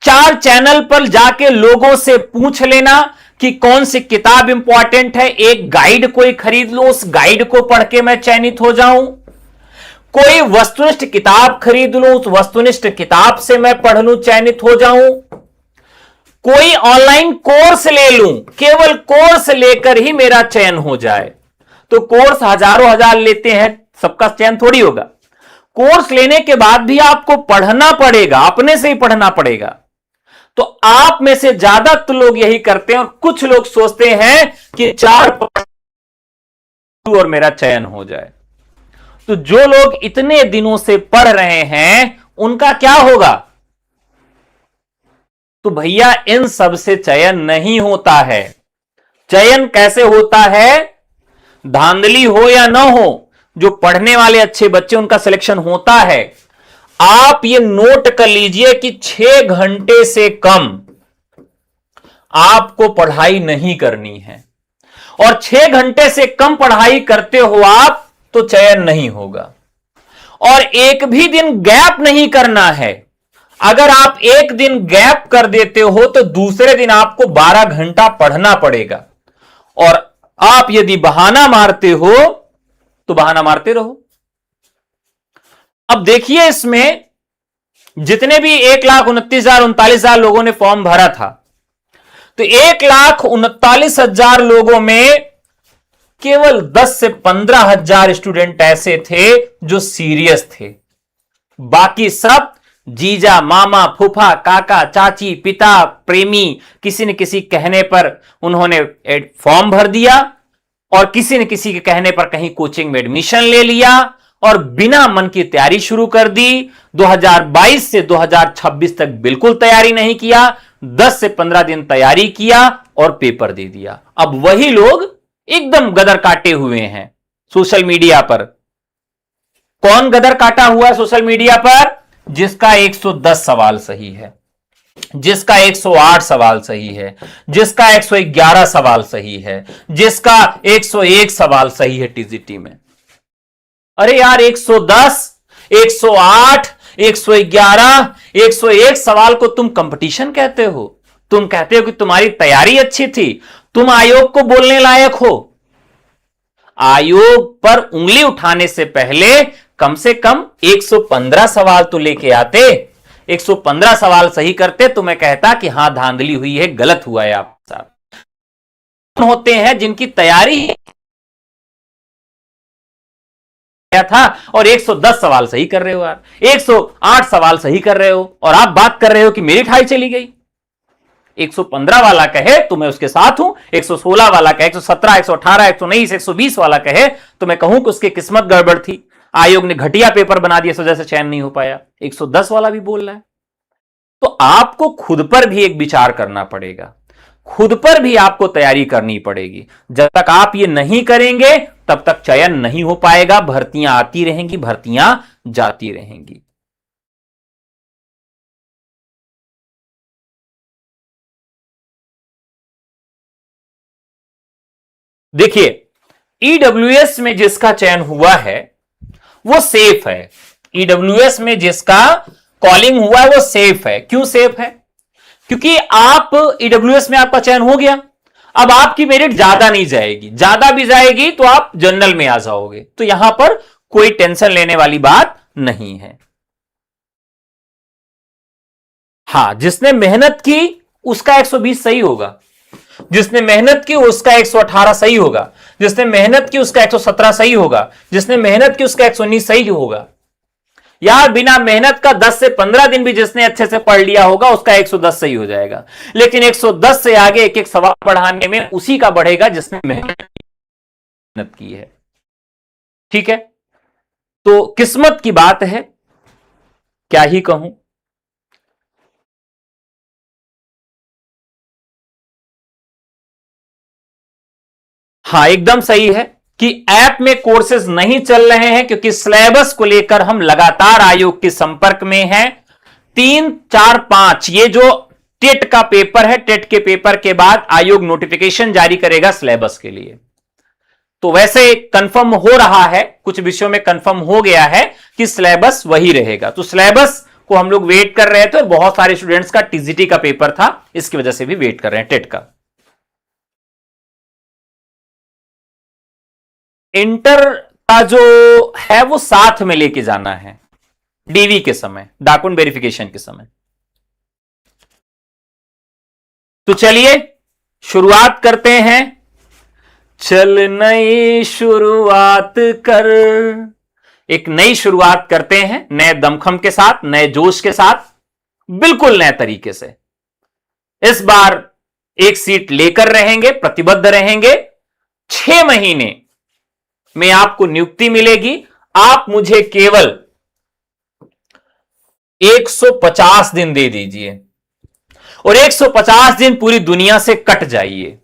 4 चैनल पर जाके लोगों से पूछ लेना कि कौन सी किताब इंपॉर्टेंट है, एक गाइड कोई खरीद लो, उस गाइड को पढ़ के मैं चयनित हो जाऊं। कोई वस्तुनिष्ठ किताब खरीद लूं, उस वस्तुनिष्ठ किताब से मैं पढ़ लूं, चयनित हो जाऊं। कोई ऑनलाइन कोर्स ले लूं, केवल कोर्स लेकर ही मेरा चयन हो जाए। तो कोर्स हजारों हजार लेते हैं, सबका चयन थोड़ी होगा। कोर्स लेने के बाद भी आपको पढ़ना पड़ेगा, अपने से ही पढ़ना पड़ेगा। तो आप में से ज्यादा तो लोग यही करते हैं, और कुछ लोग सोचते हैं कि 4 और मेरा चयन हो जाए। तो जो लोग इतने दिनों से पढ़ रहे हैं उनका क्या होगा? तो भैया इन सब से चयन नहीं होता है। चयन कैसे होता है? धांधली हो या ना हो, जो पढ़ने वाले अच्छे बच्चे उनका सिलेक्शन होता है। आप ये नोट कर लीजिए कि 6 घंटे से कम आपको पढ़ाई नहीं करनी है, और 6 घंटे से कम पढ़ाई करते हो आप तो चयन नहीं होगा। और एक भी दिन गैप नहीं करना है। अगर आप एक दिन गैप कर देते हो तो दूसरे दिन आपको 12 घंटा पढ़ना पड़ेगा। और आप यदि बहाना मारते हो तो बहाना मारते रहो। अब देखिए, इसमें जितने भी 1,29,039 लोगों ने फॉर्म भरा था, तो 1,39,000 लोगों में केवल 10 से 15,000 स्टूडेंट ऐसे थे जो सीरियस थे। बाकी सब जीजा, मामा, फूफा, काका, चाची, पिता, प्रेमी, किसी न किसी कहने पर उन्होंने फॉर्म भर दिया, और किसी न किसी के कहने पर कहीं कोचिंग में एडमिशन ले लिया, और बिना मन की तैयारी शुरू कर दी। 2022 से 2026 तक बिल्कुल तैयारी नहीं किया, 10 से 15 दिन तैयारी किया और पेपर दे दिया। अब वही लोग एकदम गदर काटे हुए हैं सोशल मीडिया पर। कौन गदर काटा हुआ है सोशल मीडिया पर? जिसका 110 सवाल सही है, जिसका 108 सवाल सही है, जिसका 111 सवाल सही है, जिसका 101 सवाल सही है टीजीटी में। अरे यार, 110, 108, 111, 101 सवाल को तुम कंपटीशन कहते हो? तुम कहते हो कि तुम्हारी तैयारी अच्छी थी? तुम आयोग को बोलने लायक हो? आयोग पर उंगली उठाने से पहले कम से कम 115 सवाल तो लेके आते। 115 सवाल सही करते तो मैं कहता कि हां, धांधली हुई है, गलत हुआ है आप साहब। होते हैं जिनकी तैयारी था और 110 सवाल सही कर रहे हो यार, 108 सवाल सही कर रहे हो, और आप बात कर रहे हो कि मेरी ठाई चली गई। 115 वाला कहे तो मैं उसके साथ हूं, 116 वाला कहे, 117, 118, 119, 120 वाला कहे तो मैं कहूं कि उसकी किस्मत गड़बड़ थी, आयोग ने घटिया पेपर बना दिया, इस वजह से चयन नहीं हो पाया। 110 वाला भी बोल रहा है। तो आपको खुद पर भी एक विचार करना पड़ेगा, खुद पर भी आपको तैयारी करनी पड़ेगी। जब तक आप ये नहीं करेंगे तब तक चयन नहीं हो पाएगा। भर्तियां आती रहेंगी, भर्तियां जाती रहेंगी। देखिए, ईडब्ल्यूएस में जिसका चयन हुआ है वो सेफ है। ईडब्ल्यूएस में जिसका कॉलिंग हुआ है वो सेफ है। क्यों सेफ है? क्योंकि आप ईडब्ल्यूएस में आपका चयन हो गया, अब आपकी मेरिट ज्यादा नहीं जाएगी, ज्यादा भी जाएगी तो आप जनरल में आ जाओगे। तो यहां पर कोई टेंशन लेने वाली बात नहीं है। हां, जिसने मेहनत की उसका 120 सही होगा, जिसने मेहनत की उसका 118 सही होगा, जिसने मेहनत की उसका 117 सही होगा, जिसने मेहनत की उसका 119 सही होगा। यार, बिना मेहनत का 10 से 15 दिन भी जिसने अच्छे से पढ़ लिया होगा उसका 110 सही हो जाएगा। लेकिन 110 से आगे एक एक सवाल पढ़ाने में उसी का बढ़ेगा जिसने मेहनत की है। ठीक है, तो किस्मत की बात है, क्या ही कहूं। हां, एकदम सही है कि ऐप में कोर्सेज नहीं चल रहे हैं क्योंकि सिलेबस को लेकर हम लगातार आयोग के संपर्क में हैं। 3, 4, 5 ये जो टेट का पेपर है, टेट के पेपर के बाद आयोग नोटिफिकेशन जारी करेगा सिलेबस के लिए। तो वैसे कंफर्म हो रहा है, कुछ विषयों में कंफर्म हो गया है कि सिलेबस वही रहेगा। तो सिलेबस को हम लोग वेट कर रहे थे और बहुत सारे स्टूडेंट्स का टीजीटी का पेपर था, इसकी वजह से भी वेट कर रहे हैं टेट का। इंटर का जो है वो साथ में लेके जाना है डीवी के समय, डॉक्यूमेंट वेरिफिकेशन के समय। तो चलिए शुरुआत करते हैं। चल नई शुरुआत कर, एक नई शुरुआत करते हैं नए दमखम के साथ, नए जोश के साथ, बिल्कुल नए तरीके से। इस बार एक सीट लेकर रहेंगे, प्रतिबद्ध रहेंगे। 6 महीने में आपको नियुक्ति मिलेगी। आप मुझे केवल 150 दिन दे दीजिए और 150 दिन पूरी दुनिया से कट जाइए।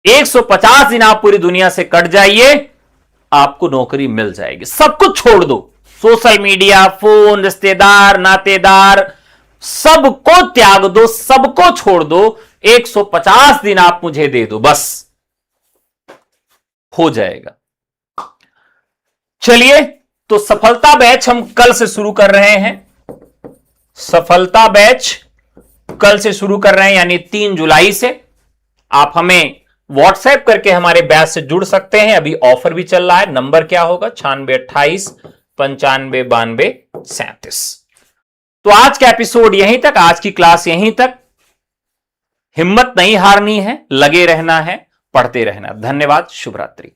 150 दिन आप पूरी दुनिया से कट जाइए, आपको नौकरी मिल जाएगी। सब कुछ छोड़ दो, सोशल मीडिया, फोन, रिश्तेदार, नातेदार, सबको त्याग दो, सबको छोड़ दो। 150 दिन आप मुझे दे दो, बस हो जाएगा। चलिए, तो सफलता बैच हम कल से शुरू कर रहे हैं। सफलता बैच कल से शुरू कर रहे हैं, यानी 3 जुलाई से। आप हमें व्हाट्सएप करके हमारे बैच से जुड़ सकते हैं। अभी ऑफर भी चल रहा है। नंबर क्या होगा? 9628 95 92 37। तो आज का एपिसोड यहीं तक, आज की क्लास यहीं तक। हिम्मत नहीं हारनी है, लगे रहना है, पढ़ते रहना। धन्यवाद, शुभ रात्रि।